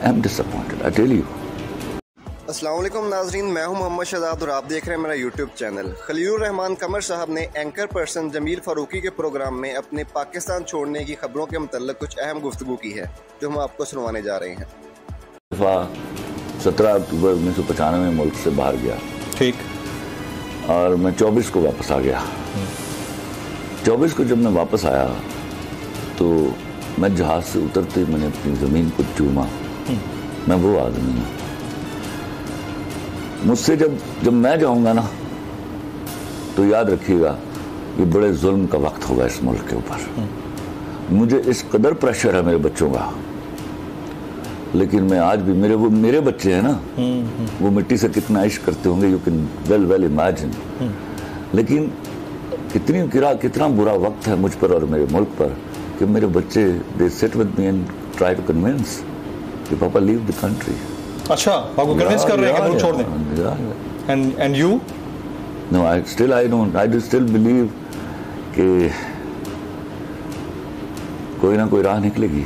I'm disappointed, I tell you. السلام علیکم ناظرین، میں ہوں محمد شہزاد اور آپ دیکھ رہے ہیں میرا یوٹیوب چینل۔ خلیل الرحمان قمر صاحب نے اینکر پرسن جمیل فاروقی کے پروگرام میں اپنے پاکستان چھوڑنے کی خبروں کے متعلق کچھ اہم گفتگو کی ہے جو ہم آپ کو سنوانے جا رہے ہیں۔ 17 اکتوبر 1995 میں ملک سے باہر گیا، ٹھیک، اور میں 24 کو واپس آ گیا۔ 24 کو جب میں واپس آیا تو میں جہاز سے اترتے میں نے اپنی زمین کو چوما۔ میں وہ آدمی ہوں، مجھ سے جب میں جاؤں گا نا تو یاد رکھیے گا یہ بڑے ظلم کا وقت ہوگا اس ملک کے اوپر۔ مجھے اس قدر پریشر ہے میرے بچوں کا، لیکن میں آج بھی میرے بچے ہیں نا، وہ مٹی سے کتنا عشق کرتے ہوں گے، یو کین ویل امیجن۔ لیکن کتنا برا وقت ہے مجھ پر اور میرے ملک پر کہ میرے بچے they sit with me and try to convince کہ پاپا leave the country۔ اچھا، آپ کو کنونس کر رہے ہیں کہ ملک چھوڑ دیں؟ And you? No, I still believe کہ کوئی نہ کوئی راہ نکلے گی،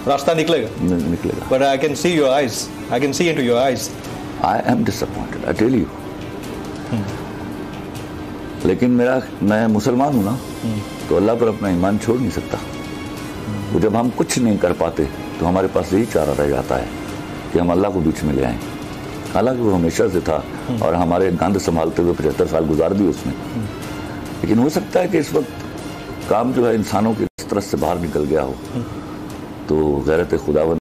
راستہ نکلے گا۔ But I can see your eyes. I can see into your eyes. I am disappointed, I tell you. لیکن میں مسلمان ہوں نا، تو اللہ پر اپنا ایمان چھوڑ نہیں سکتا۔ وہ جب ہم کچھ نہیں کر پاتے تو ہمارے پاس یہی چارہ رہ جاتا ہے کہ ہم اللہ کو بیچ میں لے آئیں۔ حالانکہ وہ ہمیشہ سے تھا اور ہمارے گند سنبھالتے ہوئے 75 سال گزار دی اس نے، لیکن ہو سکتا ہے کہ اس وقت کام جو ہے انسانوں کی فطرت سے باہر نکل گیا ہو، تو غیرت خداوند